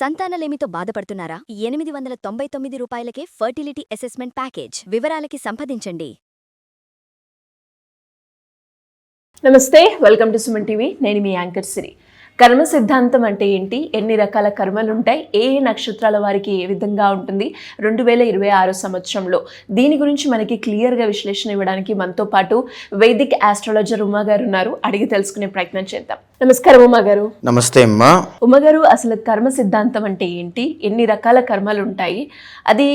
సంతానలేమితో బాధపడుతున్నారా? 899 రూపాయలకే fertility assessment package. వివరాలకి సంప్రదించండి. నమస్తే, వెల్కమ్ టు సుమన్ టీవీ. నేను మీ యాంకర్ సిరి. కర్మ సిద్ధాంతం అంటే ఏంటి, ఎన్ని రకాల కర్మలు ఉంటాయి, ఏ నక్షత్రాల వారికి ఏ విధంగా ఉంటుంది 2026 సంవత్సరంలో, దీని గురించి మనకి క్లియర్గా విశ్లేషణ ఇవ్వడానికి మనతో పాటు వైదిక్ ఆస్ట్రాలజర్ ఉమా గారు ఉన్నారు. అడిగి తెలుసుకునే ప్రయత్నం చేద్దాం. నమస్కారం ఉమా గారు. నమస్తే అమ్మా. ఉమా గారు, అసలు కర్మ సిద్ధాంతం అంటే ఏంటి, ఎన్ని రకాల కర్మలు ఉంటాయి, అది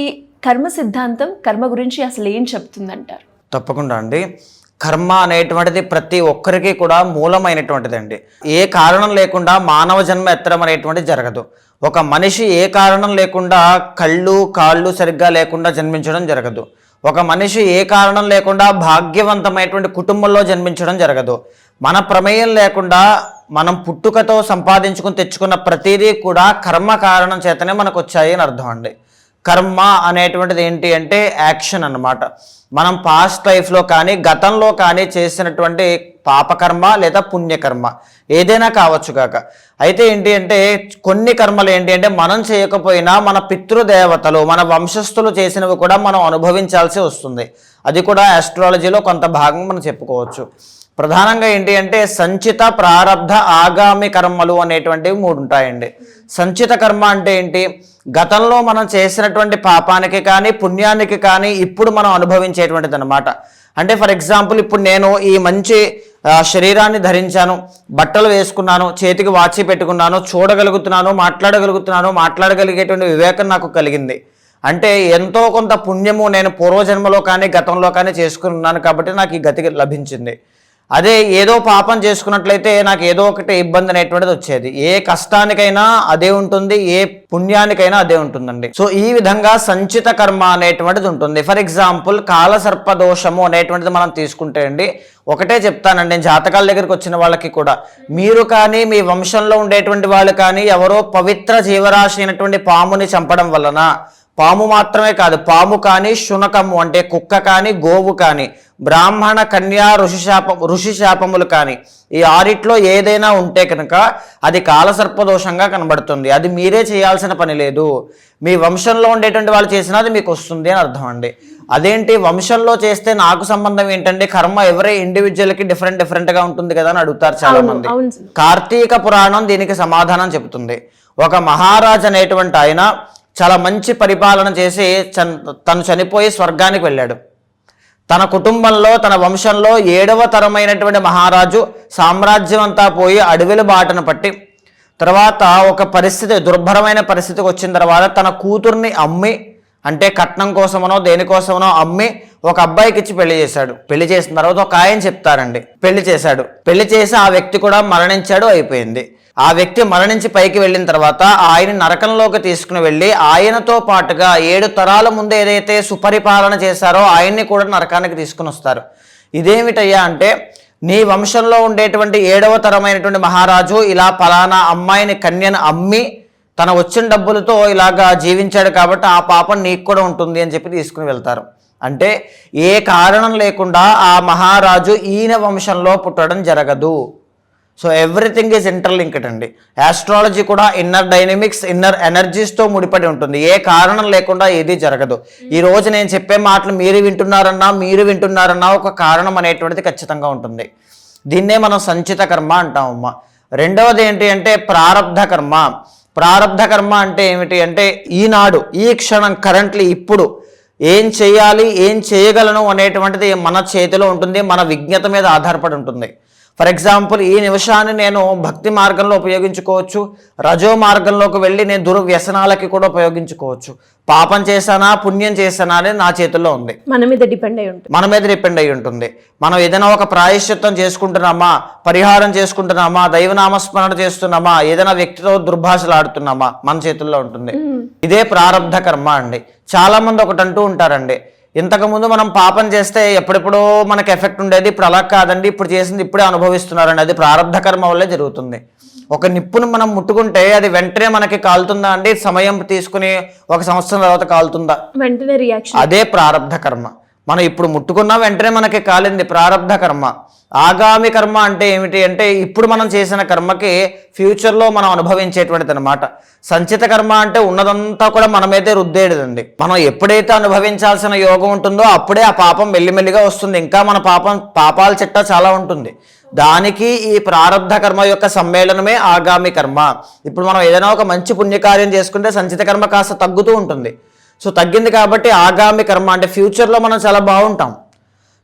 కర్మ సిద్ధాంతం కర్మ గురించి అసలు ఏం చెప్తుందంటారు? తప్పకుండా అండి. కర్మ అనేటువంటిది ప్రతి ఒక్కరికి కూడా మూలమైనటువంటిదండి. ఏ కారణం లేకుండా మానవ జన్మ ఎత్తడం అనేటువంటిది జరగదు. ఒక మనిషి ఏ కారణం లేకుండా కళ్ళు కాళ్ళు సరిగ్గా లేకుండా జన్మించడం జరగదు. ఒక మనిషి ఏ కారణం లేకుండా భాగ్యవంతమైనటువంటి కుటుంబంలో జన్మించడం జరగదు. మన ప్రమేయం లేకుండా మనం పుట్టుకతో సంపాదించుకుని తెచ్చుకున్న ప్రతిదీ కూడా కర్మ కారణం చేతనే మనకు వచ్చాయి అని అర్థం అండి. కర్మ అనేటువంటిది ఏంటి అంటే యాక్షన్ అన్నమాట. మనం పాస్ట్ లైఫ్లో కానీ గతంలో కానీ చేసినటువంటి పాపకర్మ లేదా పుణ్యకర్మ ఏదైనా కావచ్చు కాక. అయితే ఏంటి అంటే కొన్ని కర్మలు ఏంటి అంటే మనం చేయకపోయినా మన పితృదేవతలు మన వంశస్థులు చేసినవి కూడా మనం అనుభవించాల్సి వస్తుంది. అది కూడా ఆస్ట్రాలజీలో కొంత భాగం మనం చెప్పుకోవచ్చు. ప్రధానంగా ఏంటి అంటే సంచిత, ప్రారబ్ధ, ఆగామి కర్మలు అనేటువంటివి 3 ఉంటాయండి. సంచిత కర్మ అంటే ఏంటి, గతంలో మనం చేసినటువంటి పాపానికి కానీ పుణ్యానికి కానీ ఇప్పుడు మనం అనుభవించేటువంటిది అనమాట. అంటే ఫర్ ఎగ్జాంపుల్, ఇప్పుడు నేను ఈ మంచి శరీరాన్ని ధరించాను, బట్టలు వేసుకున్నాను, చేతికి వాచి పెట్టుకున్నాను, చూడగలుగుతున్నాను, మాట్లాడగలిగేటువంటి వివేకం నాకు కలిగింది. అంటే ఎంతో కొంత పుణ్యము నేను పూర్వజన్మలో కానీ గతంలో కానీ చేసుకున్నాను కాబట్టి నాకు ఈ గతి లభించింది. అదే ఏదో పాపం చేసుకున్నట్లయితే నాకు ఏదో ఒకటి ఇబ్బంది అనేటువంటిది వచ్చేది. ఏ కష్టానికైనా అదే ఉంటుంది, ఏ పుణ్యానికైనా అదే ఉంటుందండి. సో ఈ విధంగా సంచిత కర్మ అనేటువంటిది ఉంటుంది. ఫర్ ఎగ్జాంపుల్, కాలసర్ప దోషము అనేటువంటిది మనం తీసుకుంటే అండి, ఒకటే చెప్తానండి, నేను జాతకాల దగ్గరికి వచ్చిన వాళ్ళకి కూడా, మీరు కానీ మీ వంశంలో ఉండేటువంటి వాళ్ళు కానీ ఎవరో పవిత్ర జీవరాశి అయినటువంటి పాముని చంపడం వలన, పాము మాత్రమే కాదు, పాము కానీ శునకము అంటే కుక్క కానీ గోవు కానీ, బ్రాహ్మణ కన్యా ఋషి శాపములు కానీ, ఈ 6 ఏదైనా ఉంటే కనుక అది కాలసర్పదోషంగా కనబడుతుంది. అది మీరే చేయాల్సిన పని లేదు, మీ వంశంలో ఉండేటువంటి వాళ్ళు చేసినా అది మీకు వస్తుంది అని అర్థం అండి. అదేంటి వంశంలో చేస్తే నాకు సంబంధం ఏంటండి, కర్మ ఎవరే ఇండివిజువల్కి డిఫరెంట్గా ఉంటుంది కదా అని అడుగుతారు చాలా మంది. కార్తీక పురాణం దీనికి సమాధానం చెబుతుంది. ఒక మహారాజు అనేటువంటి ఆయన చాలా మంచి పరిపాలన చేసి తను చనిపోయి స్వర్గానికి వెళ్ళాడు. తన కుటుంబంలో తన వంశంలో 7వ తరమైనటువంటి మహారాజు సామ్రాజ్యం అంతా పోయి అడవిల బాటను పట్టి తర్వాత ఒక పరిస్థితి, దుర్భరమైన పరిస్థితికి వచ్చిన తర్వాత తన కూతుర్ని అమ్మి, అంటే కట్నం కోసమనో దేనికోసమనో అమ్మి ఒక అబ్బాయికి ఇచ్చి పెళ్లి చేశాడు. పెళ్లి చేసిన తర్వాత ఒక ఆయన చెప్తారండి, పెళ్లి చేశాడు. పెళ్లి చేసి ఆ వ్యక్తి కూడా మరణించాడు, అయిపోయింది. ఆ వ్యక్తి మరణించి పైకి వెళ్ళిన తర్వాత ఆయన నరకంలోకి తీసుకుని వెళ్ళి ఆయనతో పాటుగా 7 తరాల ముందు ఏదైతే సుపరిపాలన చేశారో ఆయన్ని కూడా నరకానికి తీసుకుని వస్తారు. ఇదేమిటయ్యా అంటే, నీ వంశంలో ఉండేటువంటి 7వ తరమైనటువంటి మహారాజు ఇలా పలానా అమ్మాయిని కన్యను అమ్మి తన వచ్చిన డబ్బులతో ఇలాగా జీవించాడు కాబట్టి ఆ పాపం నీకు కూడా ఉంటుంది అని చెప్పి తీసుకుని వెళ్తారు. అంటే ఏ కారణం లేకుండా ఆ మహారాజు ఈయన వంశంలో పుట్టడం జరగదు. సో ఎవ్రీథింగ్ ఈజ్ ఇంటర్లింక్డ్ అండి. ఆస్ట్రాలజీ కూడా ఇన్నర్ డైనమిక్స్, ఇన్నర్ ఎనర్జీస్తో ముడిపడి ఉంటుంది. ఏ కారణం లేకుండా ఏది జరగదు. ఈ రోజు నేను చెప్పే మాటలు మీరు వింటున్నారన్నా ఒక కారణం అనేటువంటిది ఖచ్చితంగా ఉంటుంది. దీన్నే మనం సంచిత కర్మ అంటామమ్మా. రెండవది ఏంటి అంటే ప్రారబ్ధ కర్మ. ప్రారబ్ధ కర్మ అంటే ఏమిటి అంటే, ఈనాడు ఈ క్షణం కరెంట్లీ ఇప్పుడు ఏం చేయాలి, ఏం చేయగలను అనేటువంటిది మన చేతిలో ఉంటుంది, మన విజ్ఞత మీద ఆధారపడి ఉంటుంది. ఫర్ ఎగ్జాంపుల్, ఈ నిమిషాన్ని నేను భక్తి మార్గంలో ఉపయోగించుకోవచ్చు, రజో మార్గంలోకి వెళ్ళి నేను దుర్వ్యసనాలకి కూడా ఉపయోగించుకోవచ్చు. పాపం చేశానా పుణ్యం చేశానా అనేది నా చేతుల్లో ఉంది, మన మీద డిపెండ్ అయి ఉంటుంది. మనం ఏదైనా ఒక ప్రాయశ్చిత్తం చేసుకుంటున్నామా, పరిహారం చేసుకుంటున్నామా, దైవనామస్మరణ చేస్తున్నామా, ఏదైనా వ్యక్తితో దుర్భాషలు ఆడుతున్నామా, మన చేతుల్లో ఉంటుంది. ఇదే ప్రారబ్ధ కర్మ అండి. చాలా మంది ఒకటి అంటూ ఉంటారండి, ఇంతకుముందు మనం పాపం చేస్తే ఎప్పుడెప్పుడో మనకు ఎఫెక్ట్ ఉండేది, ఇప్పుడు అలా కాదండి, ఇప్పుడు చేసింది ఇప్పుడే అనుభవిస్తున్నారండి. అది ప్రారబ్ధ కర్మ వల్లే జరుగుతుంది. ఒక నిప్పును మనం ముట్టుకుంటే అది వెంటనే మనకి కాలుతుందా అండి, సమయం తీసుకుని 1 సంవత్సరం తర్వాత కాలుతుందా, వెంటనే రియాక్షన్, అదే ప్రారబ్ధ కర్మ. మనం ఇప్పుడు ముట్టుకున్న వెంటనే మనకి కాలింది ప్రారబ్ధ కర్మ. ఆగామి కర్మ అంటే ఏమిటి అంటే ఇప్పుడు మనం చేసిన కర్మకి ఫ్యూచర్లో మనం అనుభవించేటువంటిది అనమాట. సంచిత కర్మ అంటే ఉన్నదంతా కూడా మనమైతే రుద్దేయడండి. మనం ఎప్పుడైతే అనుభవించాల్సిన యోగం ఉంటుందో అప్పుడే ఆ పాపం మెల్లిమెల్లిగా వస్తుంది. ఇంకా మన పాపాల చిట్టా చాలా ఉంటుంది. దానికి ఈ ప్రారబ్ధ కర్మ యొక్క సమ్మేళనమే ఆగామి కర్మ. ఇప్పుడు మనం ఏదైనా ఒక మంచి పుణ్యకార్యం చేసుకుంటే సంచిత కర్మ కాస్త తగ్గుతూ ఉంటుంది. సో తగ్గింది కాబట్టి ఆగామి కర్మ అంటే ఫ్యూచర్లో మనం చాలా బాగుంటాం.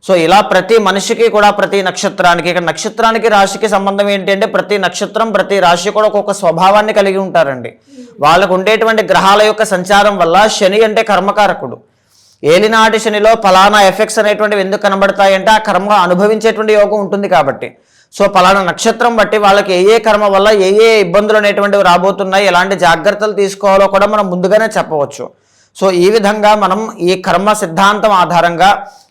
సో ఇలా ప్రతి మనిషికి కూడా ప్రతి నక్షత్రానికి, ఇక్కడ నక్షత్రానికి రాశికి సంబంధం ఏంటి అంటే ప్రతి నక్షత్రం ప్రతి రాశి కూడా ఒక్కొక్క స్వభావాన్ని కలిగి ఉంటారండి. వాళ్ళకు ఉండేటువంటి గ్రహాల యొక్క సంచారం వల్ల శని అంటే కర్మకారకుడు. ఏలినాటి శనిలో ఫలానా ఎఫెక్ట్స్ అనేటువంటివి ఎందుకు కనబడతాయి అంటే ఆ కర్మ అనుభవించేటువంటి యోగం ఉంటుంది కాబట్టి. సో ఫలానా నక్షత్రం బట్టి వాళ్ళకి ఏ కర్మ వల్ల ఏ ఇబ్బందులు అనేటువంటివి రాబోతున్నాయి, ఎలాంటి జాగ్రత్తలు తీసుకోవాలో కూడా మనం ముందుగానే చెప్పవచ్చు. సో ఈ విధంగా మనం ఈ కర్మ సిద్ధాంతం ఆధారంగా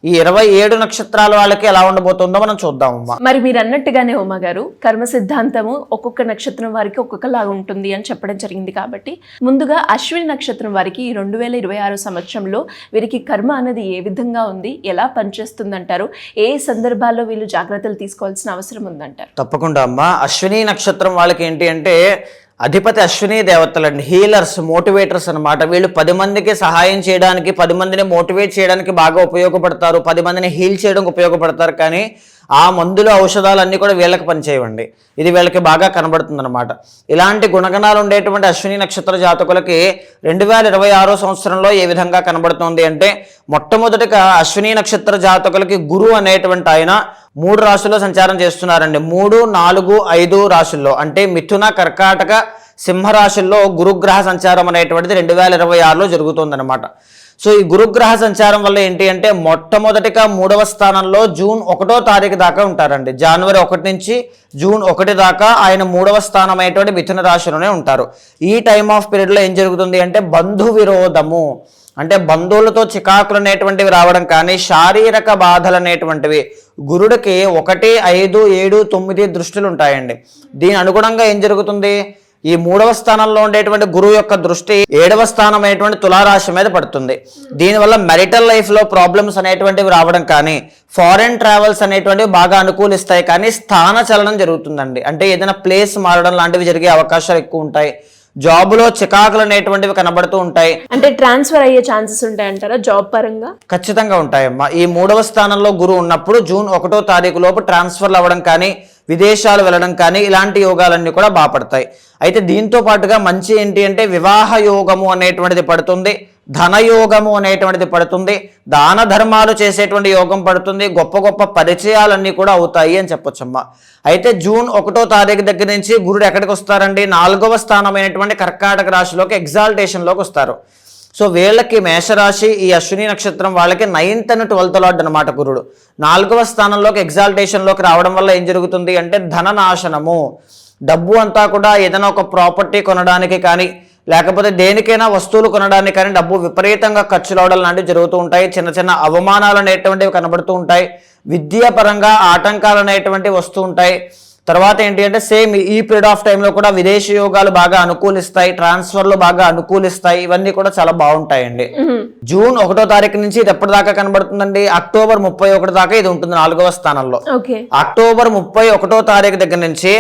ఈ 27 నక్షత్రాల వాళ్ళకి ఎలా ఉండబోతుందో మనం చూద్దామమ్మా. మరి మీరు అన్నట్టుగానే ఉమా గారు, కర్మ సిద్ధాంతము ఒక్కొక్క నక్షత్రం వారికి ఒక్కొక్కలాగా ఉంటుంది అని చెప్పడం జరిగింది. కాబట్టి ముందుగా అశ్విని నక్షత్రం వారికి ఈ 2026 సంవత్సరంలో వీరికి కర్మ అనేది ఏ విధంగా ఉంది, ఎలా పనిచేస్తుంది అంటారు, ఏ సందర్భాల్లో వీళ్ళు జాగ్రత్తలు తీసుకోవాల్సిన అవసరం ఉందంటారు? తప్పకుండా అమ్మా. అశ్విని నక్షత్రం వాళ్ళకి ఏంటి అంటే అధిపతి అశ్విని దేవతలండి, హీలర్స్, మోటివేటర్స్ అనమాట. వీళ్ళు 10 మందికి సహాయం చేయడానికి, 10 మందిని మోటివేట్ చేయడానికి బాగా ఉపయోగపడతారు, 10 మందిని హీల్ చేయడానికి ఉపయోగపడతారు. కానీ ఆ మందులు ఔషధాలు అన్నీ కూడా వీళ్ళకి పనిచేయవండి. ఇది వీళ్ళకి బాగా కనబడుతుంది అనమాట. ఇలాంటి గుణగణాలు ఉండేటువంటి అశ్విని నక్షత్ర జాతకులకి 2026 సంవత్సరంలో ఏ విధంగా కనబడుతుంది అంటే మొట్టమొదటిగా అశ్విని నక్షత్ర జాతకులకి గురువు అనేటువంటి ఆయన 3 రాశుల్లో సంచారం చేస్తున్నారండి. 3, 4, 5 రాశుల్లో అంటే మిథున, కర్కాటక, సింహరాశుల్లో గురుగ్రహ సంచారం అనేటువంటిది 2026లో జరుగుతుందన్నమాట. సో ఈ గురుగ్రహ సంచారం వల్ల ఏంటి అంటే మొట్టమొదటిగా 3వ స్థానంలో జూన్ 1వ తారీఖు దాకా ఉంటారండి. జనవరి 1 నుంచి జూన్ 1 దాకా ఆయన 3వ స్థానం అయినటువంటి మిథున రాశిలోనే ఉంటారు. ఈ టైమ్ ఆఫ్ పీరియడ్లో ఏం జరుగుతుంది అంటే బంధు విరోధము అంటే బంధువులతో చికాకులు అనేటువంటివి రావడం కానీ, శారీరక బాధలు అనేటువంటివి. గురుడికి 1, 5, 7, 9 దృష్టిలు ఉంటాయండి. దీని అనుగుణంగా ఏం జరుగుతుంది, ఈ 3వ స్థానంలో ఉండేటువంటి గురువు యొక్క దృష్టి 7వ స్థానం అయినటువంటి తులారాశి మీద పడుతుంది. దీనివల్ల మెరిటల్ లైఫ్లో ప్రాబ్లమ్స్ అనేటువంటివి రావడం కానీ, ఫారెన్ ట్రావెల్స్ అనేటువంటివి బాగా అనుకూలిస్తాయి. కానీ స్థాన చలనం జరుగుతుందండి. అంటే ఏదైనా ప్లేస్ మారడం లాంటివి జరిగే అవకాశాలు ఎక్కువ ఉంటాయి. జాబులో చికాకులు అనేటువంటివి కనబడుతూ ఉంటాయి. అంటే ట్రాన్స్ఫర్ అయ్యే ఛాన్సెస్ ఉంటాయంటారా జాబ్ పరంగా? ఖచ్చితంగా ఉంటాయమ్మా. ఈ 3వ స్థానంలో గురువు ఉన్నప్పుడు జూన్ 1వ తారీఖు లోపు ట్రాన్స్ఫర్లు అవ్వడం కానీ, విదేశాలు వెళ్ళడం కానీ ఇలాంటి యోగాలన్నీ కూడా బాపడతాయి. అయితే దీంతో పాటుగా మంచి ఏంటి అంటే వివాహ యోగము అనేటువంటిది పడుతుంది, ధనయోగము అనేటువంటిది పడుతుంది, దాన ధర్మాలు చేసేటువంటి యోగం పడుతుంది, గొప్ప గొప్ప పరిచయాలన్నీ కూడా అవుతాయి అని చెప్పొచ్చమ్మా. అయితే జూన్ 1వ తారీఖు దగ్గర నుంచి గురుడు ఎక్కడికి వస్తారండి, 4వ స్థానమైనటువంటి కర్కాటక రాశిలోకి ఎగ్జాల్టేషన్లోకి వస్తారు. సో వీళ్ళకి మేషరాశి, ఈ అశ్విని నక్షత్రం వాళ్ళకి 9th and 12th లార్డ్ అనమాట గురుడు. 4వ స్థానంలోకి ఎగ్జాల్టేషన్లోకి రావడం వల్ల ఏం జరుగుతుంది అంటే ధననాశనము, డబ్బు అంతా కూడా ఏదైనా ఒక ప్రాపర్టీ కొనడానికి కానీ, లేకపోతే దేనికైనా వస్తువులు కొనడానికి కానీ డబ్బు విపరీతంగా ఖర్చులు అవడం లాంటివి జరుగుతూ ఉంటాయి. చిన్న చిన్న అవమానాలు అనేటువంటివి కనబడుతూ ఉంటాయి. విద్యాపరంగా ఆటంకాలు అనేటువంటివి వస్తూ ఉంటాయి. తర్వాత ఏంటి అంటే సేమ్ ఈ పీరియడ్ ఆఫ్ టైంలో కూడా విదేశీ యోగాలు బాగా అనుకూలిస్తాయి, ట్రాన్స్ఫర్లు బాగా అనుకూలిస్తాయి. ఇవన్నీ కూడా చాలా బాగుంటాయండి. జూన్ 1వ తారీఖు నుంచి ఇది ఎప్పటిదాకా కనబడుతుందండి, అక్టోబర్ 31 దాకా ఇది ఉంటుంది 4వ స్థానంలో. అక్టోబర్ 31వ తారీఖు దగ్గర నుంచి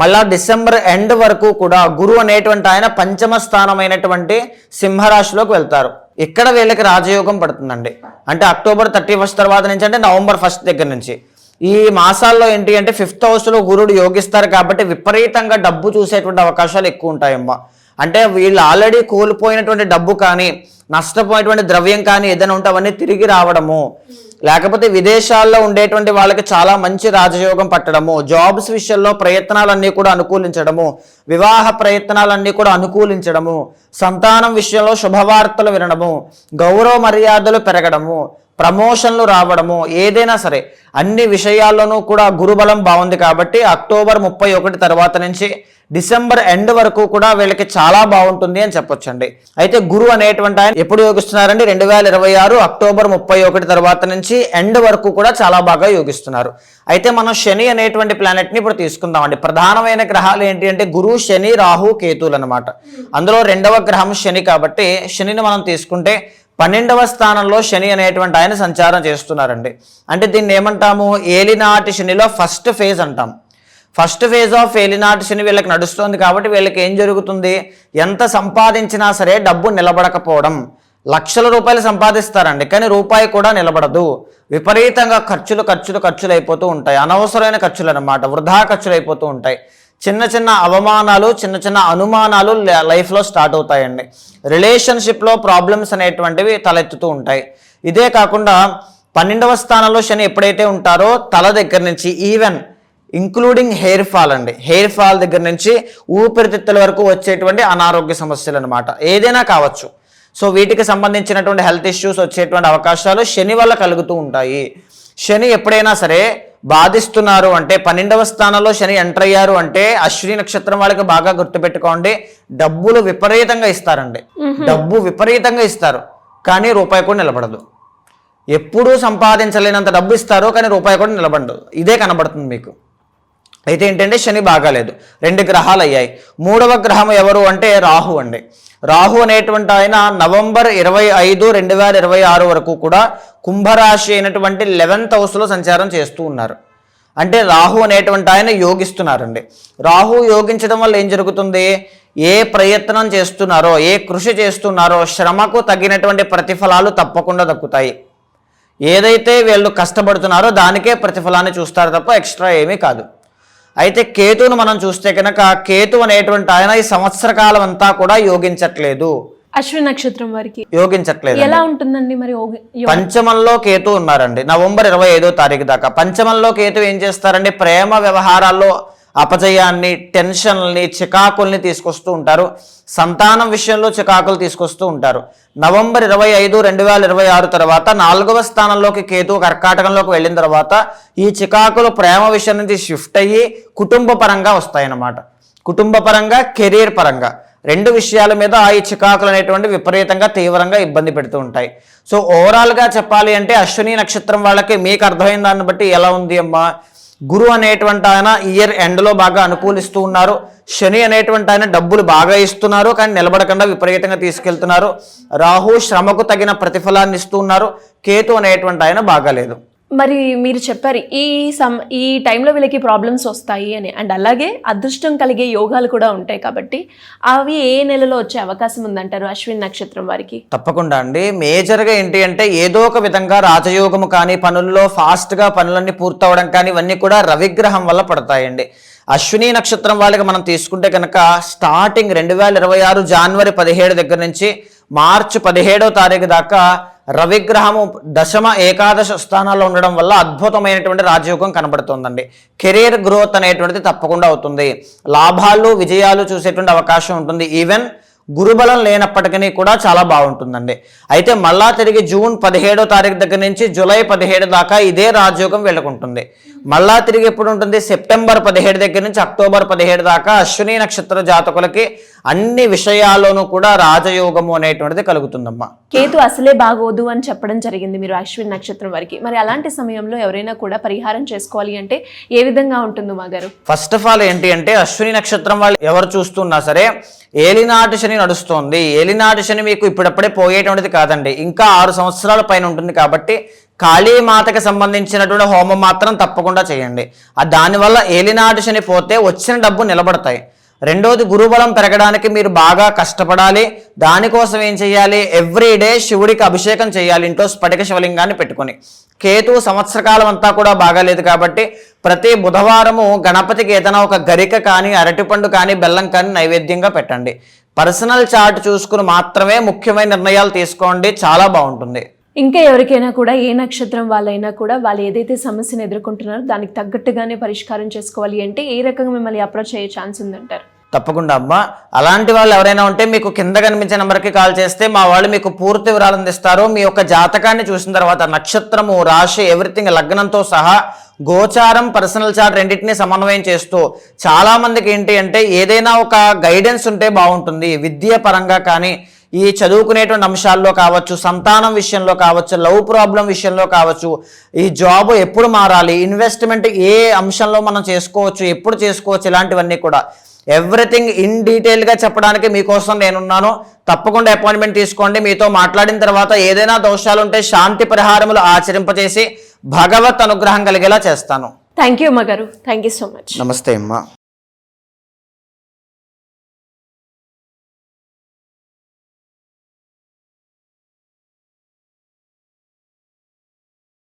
మళ్ళా డిసెంబర్ ఎండ్ వరకు కూడా గురువు అనేటువంటి ఆయన 5వ స్థానమైనటువంటి సింహరాశిలోకి వెళ్తారు. ఇక్కడ వీళ్ళకి రాజయోగం పడుతుందండి. అంటే అక్టోబర్ 31 తర్వాత నుంచి అంటే నవంబర్ 1 దగ్గర నుంచి ఈ మాసాల్లో ఏంటి అంటే 5th హౌస్లో గురుడు యోగిస్తారు కాబట్టి విపరీతంగా డబ్బు చూసేటువంటి అవకాశాలు ఎక్కువ ఉంటాయమ్మా. అంటే వీళ్ళు ఆల్రెడీ కోల్పోయినటువంటి డబ్బు కానీ, నష్టపోయినటువంటి ద్రవ్యం కానీ ఏదైనా ఉంటే అవన్నీ తిరిగి రావడము, లేకపోతే విదేశాల్లో ఉండేటువంటి వాళ్ళకి చాలా మంచి రాజయోగం పట్టడము, జాబ్స్ విషయంలో ప్రయత్నాలన్నీ కూడా అనుకూలించడము, వివాహ ప్రయత్నాలన్నీ కూడా అనుకూలించడము, సంతానం విషయంలో శుభవార్తలు వినడము, గౌరవ మర్యాదలు పెరగడము, ప్రమోషన్లు రావడము, ఏదైనా సరే అన్ని విషయాల్లోనూ కూడా గురుబలం బాగుంది. కాబట్టి అక్టోబర్ 31 తర్వాత నుంచి డిసెంబర్ ఎండ్ వరకు కూడా వీళ్ళకి చాలా బాగుంటుంది అని చెప్పొచ్చండి. అయితే గురువు అనేటువంటి ఆయన ఎప్పుడు యోగిస్తున్నారండి, 2026 అక్టోబర్ 31 తర్వాత నుంచి ఎండ్ వరకు కూడా చాలా బాగా యోగిస్తున్నారు. అయితే మనం శని అనేటువంటి ప్లానెట్ ని ఇప్పుడు తీసుకుందామండి. ప్రధానమైన గ్రహాలు ఏంటి అంటే గురు, శని, రాహు, కేతువులు అనమాట. అందులో 2వ గ్రహం శని కాబట్టి శనిని మనం తీసుకుంటే 12వ స్థానంలో శని అనేటువంటి ఆయన సంచారం చేస్తున్నారండి. అంటే దీన్ని ఏమంటాము, ఏలినాటి శనిలో ఫస్ట్ ఫేజ్ అంటాం. ఫస్ట్ ఫేజ్ ఆఫ్ ఏలినాటి శని వీళ్ళకి నడుస్తుంది కాబట్టి వీళ్ళకి ఏం జరుగుతుంది, ఎంత సంపాదించినా సరే డబ్బు నిలబడకపోవడం. లక్షల రూపాయలు సంపాదిస్తారండి, కానీ రూపాయి కూడా నిలబడదు. విపరీతంగా ఖర్చులు అయిపోతూ ఉంటాయి. అనవసరమైన ఖర్చులు అన్నమాట, వృధా ఖర్చులు అయిపోతూ ఉంటాయి. చిన్న చిన్న అవమానాలు, చిన్న చిన్న అనుమానాలు లైఫ్లో స్టార్ట్ అవుతాయండి. రిలేషన్షిప్లో ప్రాబ్లమ్స్ అనేటువంటివి తలెత్తుతూ ఉంటాయి. ఇదే కాకుండా 12వ స్థానంలో శని ఎప్పుడైతే ఉంటారో తల దగ్గర నుంచి ఈవెన్ ఇంక్లూడింగ్ హెయిర్ ఫాల్ అండి, హెయిర్ ఫాల్ దగ్గర నుంచి ఊపిరితిత్తుల వరకు వచ్చేటువంటి అనారోగ్య సమస్యలు అనమాట, ఏదైనా కావచ్చు. సో వీటికి సంబంధించినటువంటి హెల్త్ ఇష్యూస్ వచ్చేటువంటి అవకాశాలు శని వల్ల కలుగుతూ ఉంటాయి. శని ఎప్పుడైనా సరే బాధిస్తున్నారు అంటే 12వ స్థానంలో శని ఎంటర్ అయ్యారు అంటే అశ్విని నక్షత్రం వాళ్ళకి బాగా గుర్తుపెట్టుకోండి, డబ్బులు విపరీతంగా ఇస్తారండి. డబ్బు విపరీతంగా ఇస్తారు, కానీ రూపాయి కూడా నిలబడదు. ఎప్పుడూ సంపాదించలేనంత డబ్బు ఇస్తారు, కానీ రూపాయి కూడా నిలబడదు. ఇదే కనబడుతుంది మీకు. అయితే ఏంటంటే శని బాగాలేదు. 2 గ్రహాలు అయ్యాయి. 3వ గ్రహం ఎవరు అంటే రాహు అండి. రాహు అనేటువంటి ఆయన నవంబర్ 25, 2026 వరకు కూడా కుంభరాశి అయినటువంటి 11th హౌస్లో సంచారం చేస్తూ ఉన్నారు. అంటే రాహు అనేటువంటి ఆయన యోగిస్తున్నారండి. రాహు యోగించడం వల్ల ఏం జరుగుతుంది, ఏ ప్రయత్నం చేస్తున్నారో, ఏ కృషి చేస్తున్నారో శ్రమకు తగినటువంటి ప్రతిఫలాలు తప్పకుండా దక్కుతాయి. ఏదైతే వీళ్ళు కష్టపడుతున్నారో దానికే ప్రతిఫలాన్ని చూస్తారు తప్ప ఎక్స్ట్రా ఏమీ కాదు. అయితే కేతువును మనం చూస్తే కనుక కేతు అనేటువంటి ఆయన ఈ సంవత్సర కాలం అంతా కూడా యోగించట్లేదు. అశ్విని నక్షత్రం వారికి యోగించట్లేదు. ఎలా ఉంటుందండి మరి? పంచమంలో కేతు ఉన్నారండి నవంబర్ 25వ తారీఖు దాకా. పంచమంలో కేతు ఏం చేస్తారండి, ప్రేమ వ్యవహారాల్లో అపజయాన్ని, టెన్షన్ని, చికాకుల్ని తీసుకొస్తూ ఉంటారు. సంతానం విషయంలో చికాకులు తీసుకొస్తూ ఉంటారు. నవంబర్ 25, 2026 తర్వాత 4వ స్థానంలోకి కేతు కర్కాటకంలోకి వెళ్ళిన తర్వాత ఈ చికాకులు ప్రేమ విషయం నుంచి షిఫ్ట్ అయ్యి కుటుంబ పరంగా వస్తాయన్నమాట. కుటుంబ పరంగా, కెరీర్ పరంగా 2 విషయాల మీద ఈ చికాకులు అనేటువంటి విపరీతంగా తీవ్రంగా ఇబ్బంది పెడుతూ ఉంటాయి. సో ఓవరాల్గా చెప్పాలి అంటే అశ్విని నక్షత్రం వాళ్ళకి మీకు అర్థమైన దాన్ని బట్టి ఎలా ఉంది అమ్మా, గురు అనేటువంటి ఆయన ఇయర్ ఎండ్లో బాగా అనుకూలిస్తూ ఉన్నారు. శని అనేటువంటి ఆయన డబ్బులు బాగా ఇస్తున్నారు, కానీ నిలబడకుండా విపరీతంగా తీసుకెళ్తున్నారు. రాహు శ్రమకు తగిన ప్రతిఫలాన్ని ఇస్తూ ఉన్నారు. కేతు అనేటువంటి ఆయన బాగాలేదు. మరి మీరు చెప్పారు ఈ టైంలో వీళ్ళకి ప్రాబ్లమ్స్ వస్తాయి అని, అండ్ అలాగే అదృష్టం కలిగే యోగాలు కూడా ఉంటాయి కాబట్టి అవి ఏ నెలలో వచ్చే అవకాశం ఉందంటారు అశ్విని నక్షత్రం వారికి? తప్పకుండా అండి. మేజర్గా ఏంటి అంటే ఏదో ఒక విధంగా రాజయోగము కానీ, పనుల్లో ఫాస్ట్గా పనులన్నీ పూర్తవడం కానీ ఇవన్నీ కూడా రవిగ్రహం వల్ల పడతాయండి. అశ్విని నక్షత్రం వాళ్ళకి మనం తీసుకుంటే కనుక స్టార్టింగ్ 2026 జనవరి 17 దగ్గర నుంచి మార్చి 17వ తారీఖు దాకా రవిగ్రహము దశమ ఏకాదశ స్థానాల్లో ఉండడం వల్ల అద్భుతమైనటువంటి రాజయోగం కనబడుతుందండి. కెరీర్ గ్రోత్ అనేటువంటిది తప్పకుండా అవుతుంది. లాభాలు, విజయాలు చూసేటువంటి అవకాశం ఉంటుంది. ఈవెన్ గురుబలం లేనప్పటికీ కూడా చాలా బాగుంటుందండి. అయితే మళ్ళా తిరిగి జూన్ 17వ తారీఖు దగ్గర నుంచి జూలై 17 దాకా ఇదే రాజయోగం వెళ్ళకుంటుంది. మళ్ళా తిరిగి ఎప్పుడు ఉంటుంది, సెప్టెంబర్ 17 దగ్గర నుంచి అక్టోబర్ 17 దాకా అశ్విని నక్షత్ర జాతకులకి అన్ని విషయాల్లోనూ కూడా రాజయోగము అనేటువంటిది కలుగుతుందమ్మా. కేతు అసలే బాగోదు అని చెప్పడం జరిగింది మీరు అశ్విని నక్షత్రం వారికి. మరి అలాంటి సమయంలో ఎవరైనా కూడా పరిహారం చేసుకోవాలి అంటే ఏ విధంగా ఉంటుంది మా గారు? ఫస్ట్ ఆఫ్ ఆల్ ఏంటి అంటే అశ్విని నక్షత్రం వాళ్ళు ఎవరు చూస్తున్నా సరే ఏలినాటి శని నడుస్తోంది. ఏలినాటి శని మీకు ఇప్పుడప్పుడే పోయేటువంటిది కాదండి, ఇంకా 6 సంవత్సరాల పైన ఉంటుంది. కాబట్టి కాళీమాతకి సంబంధించినటువంటి హోమం మాత్రం తప్పకుండా చేయండి. దానివల్ల ఏలినాటి శని పోతే వచ్చిన డబ్బు నిలబడతాయి. రెండోది, గురుబలం పెరగడానికి మీరు బాగా కష్టపడాలి. దానికోసం ఏం చేయాలి, ఎవ్రీడే శివుడికి అభిషేకం చేయాలి ఇంట్లో స్ఫటిక శివలింగాన్ని పెట్టుకొని. కేతు సంవత్సరకాలం అంతా కూడా బాగాలేదు కాబట్టి ప్రతి బుధవారము గణపతికి ఏదైనా ఒక గరిక కానీ, అరటిపండు కానీ, బెల్లం కానీ నైవేద్యంగా పెట్టండి. పర్సనల్ చార్ట్ చూసుకుని మాత్రమే ముఖ్యమైన నిర్ణయాలు తీసుకోండి, చాలా బాగుంటుంది. ఇంకా ఎవరికైనా కూడా ఏ నక్షత్రం వాళ్ళైనా కూడా వాళ్ళు ఏదైతే సమస్యను ఎదుర్కొంటున్నారో దానికి తగ్గట్టుగానే పరిష్కారం చేసుకోవాలి అంటే ఏ రకంగా మిమ్మల్ని అప్రోచ్ అయ్యే ఛాన్స్ ఉందంటారు? తప్పకుండా అమ్మా. అలాంటి వాళ్ళు ఎవరైనా ఉంటే మీకు కింద కనిపించే నెంబర్కి కాల్ చేస్తే మా వాళ్ళు మీకు పూర్తి వివరాలు అందిస్తారు. మీ యొక్క జాతకాన్ని చూసిన తర్వాత నక్షత్రము, రాశి, ఎవ్రీథింగ్, లగ్నంతో సహా గోచారం, పర్సనల్ చార్ట్ రెండింటినీ సమన్వయం చేస్తూ చాలా మందికి ఏంటి అంటే ఏదైనా ఒక గైడెన్స్ ఉంటే బాగుంటుంది. విద్య పరంగా కానీ, ఈ చదువుకునేటువంటి అంశాల్లో కావచ్చు, సంతానం విషయంలో కావచ్చు, లవ్ ప్రాబ్లం విషయంలో కావచ్చు, ఈ జాబ్ ఎప్పుడు మారాలి, ఇన్వెస్ట్మెంట్ ఏ అంశంలో మనం చేసుకోవచ్చు, ఎప్పుడు చేసుకోవచ్చు, ఇలాంటివన్నీ కూడా ఎవ్రీథింగ్ ఇన్ డీటెయిల్గా చెప్పడానికి మీకోసం నేనున్నాను. తప్పకుండా అపాయింట్మెంట్ తీసుకోండి. మీతో మాట్లాడిన తర్వాత ఏదైనా దోషాలు ఉంటే శాంతి పరిహారములు ఆచరింపజేసి భగవత్ అనుగ్రహం కలిగేలా చేస్తాను. థ్యాంక్ యూ అమ్మగారు, థ్యాంక్ యూ సో మచ్. నమస్తే అమ్మా.